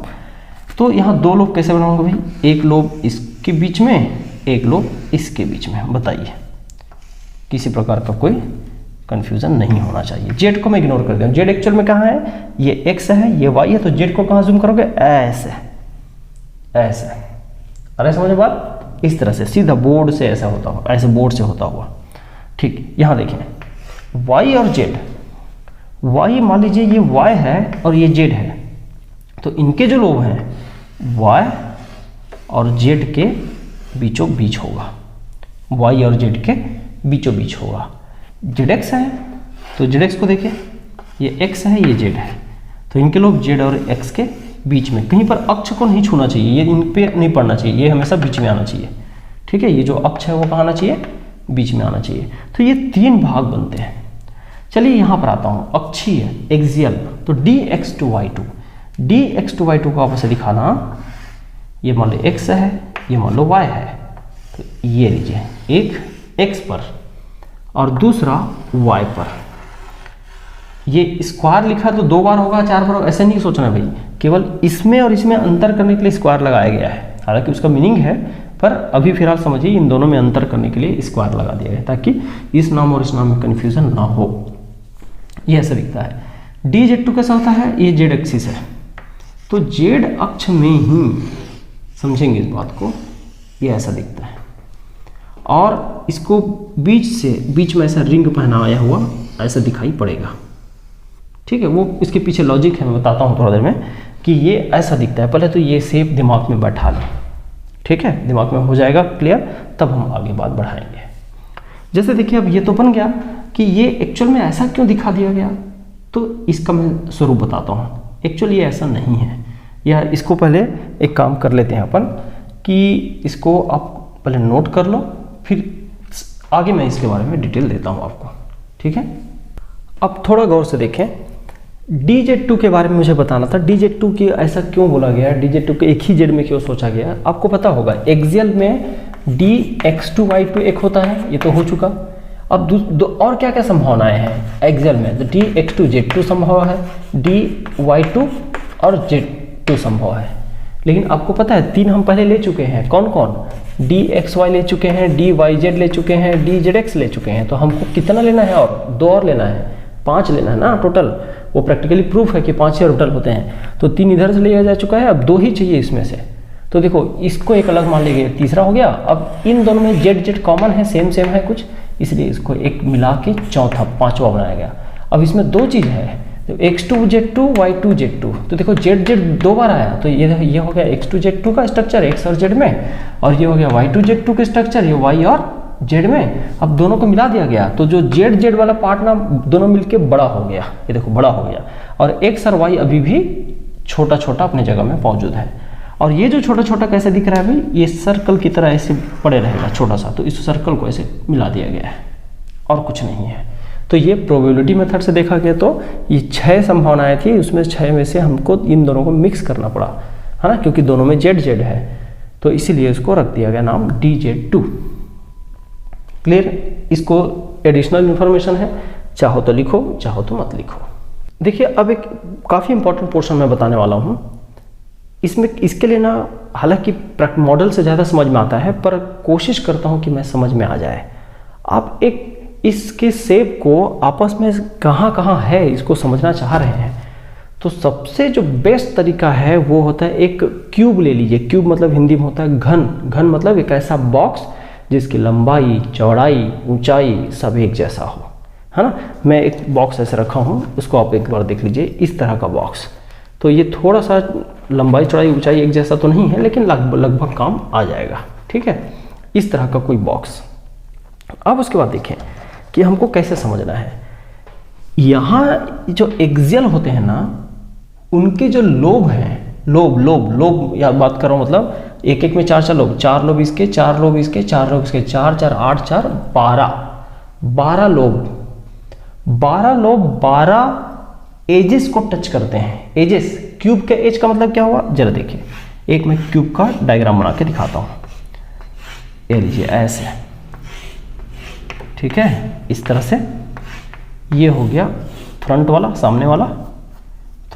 तो यहाँ 2 लोब कैसे बनाऊंगा भाई, एक लोब इसके बीच में, एक लोब इसके बीच में। बताइए, किसी प्रकार का कोई कंफ्यूजन नहीं होना चाहिए। जेड को मैं इग्नोर कर दूँ, जेड एक्चुअल में कहाँ है, ये एक्स है, ये वाई है, तो जेड को कहाँ जूम करोगे, ऐसे, ऐसे, अरे समझ बात, इस तरह से सीधा बोर्ड से ऐसा होता हुआ, ऐसे बोर्ड से होता हुआ। ठीक, यहाँ देखें y और z, y मान लीजिए ये y है और ये z है, तो इनके जो लोब हैं y और z के बीचों बीच होगा, y और z के बीचों बीच होगा। zx है तो zx को देखिए, ये x है ये z है, तो इनके लोब z और x के बीच में, कहीं पर अक्ष को नहीं छूना चाहिए, ये इन पे नहीं पड़ना चाहिए, ये हमेशा बीच में आना चाहिए। ठीक है, ये जो अक्ष है वो कहाँ आना चाहिए, बीच में आना चाहिए। तो ये 3 भाग बनते हैं। चलिए यहाँ पर आता हूँ, अक्षीय एक्सियल, तो dx to y2, dx to y2 को आप ऐसे दिखाना, ये मान लो x है, ये मान लो y है, तो ये लीजिए, एक x पर और दूसरा y पर। ये स्क्वायर लिखा तो 2 बार होगा 4 बार होगा, ऐसे नहीं सोचना भाई, केवल इसमें और इसमें अंतर करने के लिए स्क्वायर लगाया गया है, हालांकि उसका मीनिंग है, पर अभी फिलहाल समझिए इन दोनों में अंतर करने के लिए स्क्वायर लगा दिया गया ताकि इस नाम और इस नाम में कन्फ्यूजन ना हो। ये ऐसा दिखता है। dz2 कैसा होता है, ये z एक्सिस है, तो z अक्ष में ही समझेंगे इस बात को, ये ऐसा दिखता है, और इसको बीच में ऐसा रिंग पहनाया हुआ ऐसा दिखाई पड़ेगा। ठीक है, वो इसके पीछे लॉजिक है, मैं बताता हूँ थोड़ा देर में कि ये ऐसा दिखता है। पहले तो ये शेप दिमाग में बैठा लें, ठीक है, दिमाग में हो जाएगा क्लियर, तब हम आगे बात बढ़ाएंगे। जैसे देखिए अब ये तो बन गया कि ये एक्चुअल में ऐसा क्यों दिखा दिया गया, तो इसका मैं स्वरूप बताता हूँ। एक्चुअली ये ऐसा नहीं है, या इसको पहले एक काम कर लेते हैं अपन कि इसको आप पहले नोट कर लो, फिर आगे मैं इसके बारे में डिटेल देता हूँ आपको। ठीक है, अब थोड़ा गौर से देखें, dz2 के बारे में मुझे बताना था। dz2 की ऐसा क्यों बोला गया, dz2 के एक ही z में क्यों सोचा गया, आपको पता होगा एक्सियल में dx2 y2 एक होता है, ये तो हो चुका। अब और क्या क्या संभावनाएं हैं एक्सियल में, तो dx2 z2 संभव है, dy2 और z2 संभव है। लेकिन आपको पता है 3 हम पहले ले चुके हैं, कौन कौन, dxy ले चुके हैं, dyz ले चुके हैं, dzx ले चुके हैं, तो हमको कितना लेना है, और 2 और लेना है, 5 लेना है ना टोटल। वो प्रैक्टिकली प्रूफ है कि 5 ही टोटल होते हैं, तो 3 इधर से लिया जा चुका है, अब 2 ही चाहिए इसमें से। तो देखो इसको एक अलग मान लीजिए, तीसरा हो गया। अब इन दोनों में z कॉमन है, सेम है कुछ, इसलिए इसको एक मिला के चौथा 5वां बनाया गया। अब इसमें 2 चीज़ है, तो x2 z2 y2 z2, तो देखो z 2 बार आया, तो ये हो गया x2 z2 का स्ट्रक्चर x और z में, और ये हो गया y2 z2 का स्ट्रक्चर, ये y और z में। अब दोनों को मिला दिया गया, तो जो z वाला पार्ट ना दोनों मिलके बड़ा हो गया, ये देखो बड़ा हो गया, और x और y अभी भी छोटा छोटा अपने जगह में मौजूद है। और ये जो छोटा छोटा कैसे दिख रहा है भाई, ये सर्कल की तरह ऐसे पड़े रहेगा छोटा सा, तो इस सर्कल को ऐसे मिला दिया गया है और कुछ नहीं है। तो ये प्रोबेबिलिटी मेथड से देखा गया तो ये 6 संभावनाएं थी, उसमें 6 में से हमको इन दोनों को मिक्स करना पड़ा, है ना, क्योंकि दोनों में z है, तो इसीलिए इसको रख दिया गया नाम dz2। क्लियर, इसको एडिशनल इन्फॉर्मेशन है, चाहो तो लिखो चाहो तो मत लिखो। देखिए अब एक काफ़ी इंपॉर्टेंट पोर्शन मैं बताने वाला हूँ, इसमें इसके लिए ना हालांकि मॉडल से ज़्यादा समझ में आता है, पर कोशिश करता हूँ कि मैं समझ में आ जाए। आप एक इसके शेप को आपस में कहाँ कहाँ है इसको समझना चाह रहे हैं, तो सबसे जो बेस्ट तरीका है वो होता है एक क्यूब ले लीजिए। क्यूब मतलब हिंदी में होता है घन, घन मतलब एक ऐसा बॉक्स जिसकी लंबाई चौड़ाई ऊंचाई सब एक जैसा हो, है ना। मैं एक बॉक्स ऐसे रखा हूँ, उसको आप एक बार देख लीजिए, इस तरह का बॉक्स। तो ये थोड़ा सा लंबाई चौड़ाई ऊंचाई एक जैसा तो नहीं है, लेकिन लगभग काम आ जाएगा, ठीक है, इस तरह का कोई बॉक्स। अब उसके बाद देखें कि हमको कैसे समझना है। यहाँ जो एक्सियल होते हैं ना, उनके जो लोब हैं, लोब या बात कर रहा हूँ, मतलब एक एक में 4 लोब, 4 लोब इसके, 4 लोब इसके, 4 लोब इसके, 4 4 8 4 12 लोब, 12 एजेस को टच करते हैं। एजेस, क्यूब के एज का मतलब क्या हुआ, जरा देखिए, एक मैं क्यूब का डायग्राम बना के दिखाता हूँ। ये लीजिए ऐसे, ठीक है, इस तरह से ये हो गया फ्रंट वाला, सामने वाला।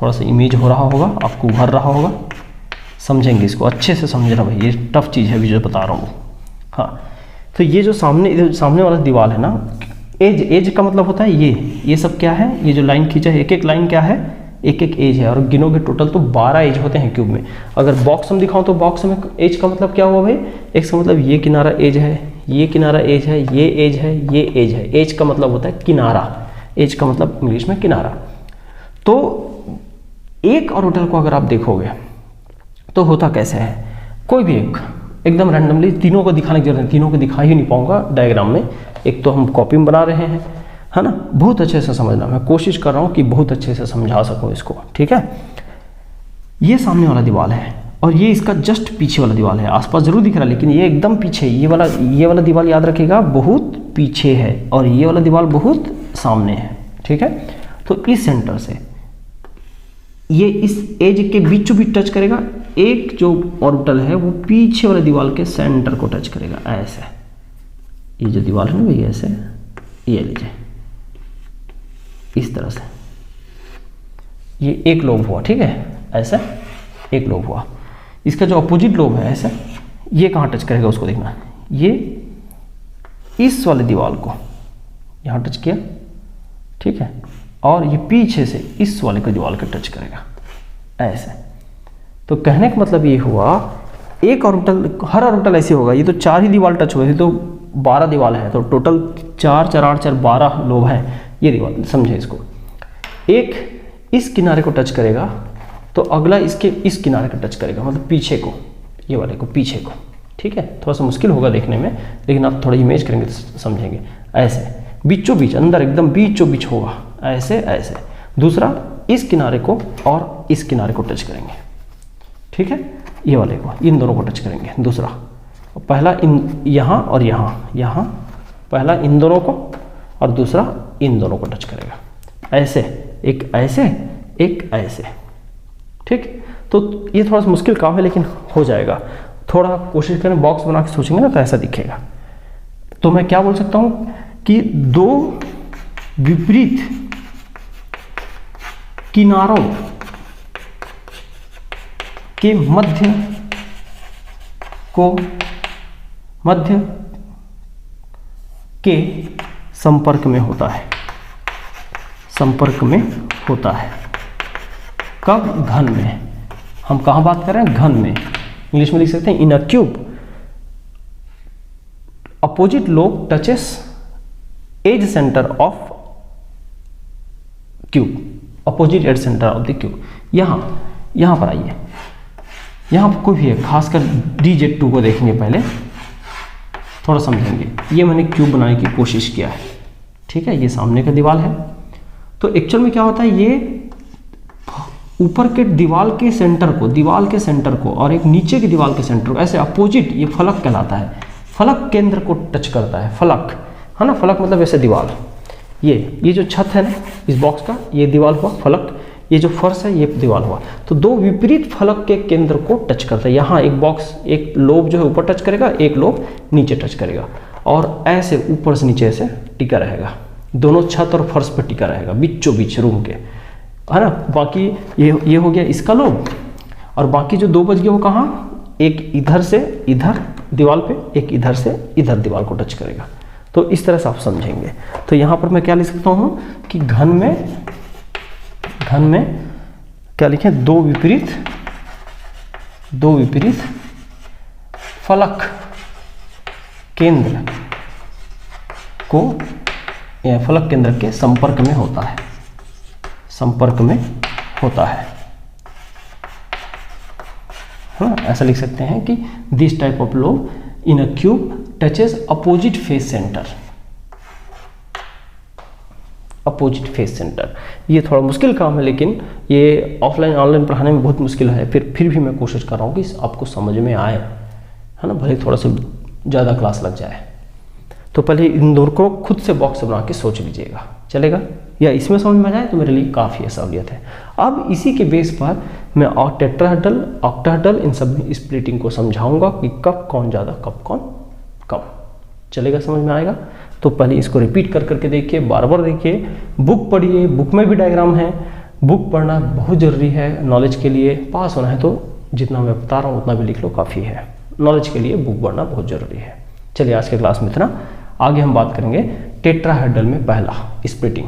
थोड़ा सा इमेज हो रहा होगा, आपको उभर रहा होगा, समझेंगे इसको अच्छे से समझना भाई, ये टफ चीज़ है अभी जो बता रहा हूँ। हाँ, तो ये जो सामने वाला दीवार है ना, एज का मतलब होता है ये सब क्या है, ये जो लाइन खींचा है, एक एक लाइन क्या है, एक एक एज है, और गिनोगे टोटल तो 12 एज होते हैं क्यूब में। अगर बॉक्स में दिखाऊं तो बॉक्स में एज का मतलब क्या हुआ भाई, एक्स का मतलब ये किनारा एज है, ये किनारा एज है, ये एज है, ये एज है। एज का मतलब होता है किनारा, एज का मतलब इंग्लिश में किनारा। तो एक ऑर्बिटल को अगर आप देखोगे तो होता कैसे है, कोई भी एक एकदम रैंडमली, तीनों को दिखाने की जरूरत नहीं, तीनों को दिखा ही नहीं पाऊंगा डायग्राम में, एक तो हम कॉपी में बना रहे हैं, है ना। बहुत अच्छे से समझना, मैं कोशिश कर रहा हूँ कि बहुत अच्छे से समझा सकूँ इसको, ठीक है। ये सामने वाला दीवार है और ये इसका जस्ट पीछे वाला दीवार है, आसपास जरूर दिख रहा है लेकिन ये एकदम पीछे, ये वाला दीवार याद रखिएगा बहुत पीछे है और ये वाला दीवार बहुत सामने है, ठीक है। तो इस सेंटर से ये इस एज के बीचों बीच टच करेगा, एक जो ऑर्बिटल है वो पीछे वाले दीवार के सेंटर को टच करेगा, ऐसे। ये जो दीवार है ना भैया, ऐसे ये लीजिए इस तरह से, ये एक लोब हुआ, ठीक है, ऐसे एक लोब हुआ। इसका जो अपोजिट लोब है ऐसे, ये कहाँ टच करेगा उसको देखना, ये इस वाले दीवार को यहाँ टच किया, ठीक है, और ये पीछे से इस वाले को दीवार को टच करेगा, ऐसे। तो कहने का मतलब ये हुआ, एक ऑर्बिटल, हर ऑर्बिटल ऐसे होगा, ये तो 4 ही दीवार टच हुए थे, तो 12 दीवार है, तो टोटल 4 4 8 4 12 लोब हैं ये दीवार, समझे इसको। एक इस किनारे को टच करेगा तो अगला इसके इस किनारे को टच करेगा, मतलब पीछे को, ये वाले को, पीछे को, ठीक है। थोड़ा सा मुश्किल होगा देखने में, लेकिन आप थोड़ा इमेज करेंगे तो समझेंगे। ऐसे बीचों बीच, अंदर एकदम बीचों बीच होगा, ऐसे ऐसे। दूसरा इस किनारे को और इस किनारे को टच करेंगे, ठीक है, ये वाले को, इन दोनों को टच करेंगे। दूसरा, पहला इन यहाँ और यहाँ, यहाँ पहला इन दोनों को और दूसरा इन दोनों को टच करेगा, ऐसे, एक ऐसे, एक ऐसे, ठीक। तो ये थोड़ा सा मुश्किल काम है लेकिन हो जाएगा, थोड़ा कोशिश करें, बॉक्स बना के सोचेंगे ना तो ऐसा दिखेगा। तो मैं क्या बोल सकता हूँ कि दो विपरीत किनारों के मध्य के संपर्क में होता है, संपर्क में होता है। कब? घन में। हम कहाँ बात कर रहे हैं? घन में। इंग्लिश में लिख सकते हैं in a cube opposite lobe touches edge centre of cube, opposite edge centre of the cube. यहां पर आइए, यहां पर कोई भी है, खासकर DZ2 को देखेंगे, पहले थोड़ा समझेंगे। ये मैंने क्यूब बनाने की कोशिश किया है, ठीक है, ये सामने का दीवार है। तो एक्चुअल में क्या होता है, ये ऊपर के दीवार के सेंटर को और एक नीचे की दीवार के सेंटर को ऐसे अपोजिट, ये फलक कहलाता है, फलक केंद्र को टच करता है। फलक है ना, फलक मतलब ऐसे दीवार, ये जो छत है ना इस बॉक्स का, ये दीवार हुआ फलक, ये जो फर्श है ये दीवार हुआ। तो दो विपरीत फलक के केंद्र को टच करता है। यहाँ एक बॉक्स, एक लोब जो है ऊपर टच करेगा, एक लोब नीचे टच करेगा, और ऐसे ऊपर से नीचे ऐसे टिका रहेगा, दोनों छत और फर्श पर टिका रहेगा, बीचों बीच रूम के, है ना। बाकी ये हो गया इसका लोब, और बाकी जो दो बच गए वो कहाँ, एक इधर से इधर दीवार पे, एक इधर से इधर दीवार को टच करेगा। तो इस तरह से आप समझेंगे। तो यहाँ पर मैं क्या लिख सकता हूँ कि घन में क्या लिखें, दो विपरीत फलक केंद्र को, या फलक केंद्र के संपर्क में होता है, संपर्क में होता है। हाँ, ऐसा लिख सकते हैं कि this type of lobe in a cube touches opposite face centre, opposite face centre. ये थोड़ा मुश्किल काम है, लेकिन ये ऑफलाइन ऑनलाइन पढ़ाने में बहुत मुश्किल है। फिर भी मैं कोशिश कर रहा हूँ कि आपको समझ में आए, है ना, भले थोड़ा सा ज़्यादा क्लास लग जाए। तो पहले इन दोनों को खुद से बॉक्स बना के सोच लीजिएगा, चलेगा, या इसमें समझ में आ जाए तो मेरे लिए काफ़ी सहूलियत है। अब इसी के बेस पर मैं टेट्राहेड्रल, ऑक्टाहेड्रल, इन सब स्प्लिटिंग को समझाऊंगा कि कब कौन ज़्यादा, कब कौन कम, चलेगा, समझ में आएगा। तो पहले इसको रिपीट कर करके देखिए, बार बार देखिए, बुक पढ़िए, बुक में भी डायग्राम है। बुक पढ़ना बहुत ज़रूरी है नॉलेज के लिए। पास होना है तो जितना मैं बता रहा हूँ उतना भी लिख लो, काफ़ी है। नॉलेज के लिए बुक पढ़ना बहुत ज़रूरी है। चलिए आज के क्लास में इतना, आगे हम बात करेंगे टेट्राहेड्रल में पहला स्प्लिटिंग।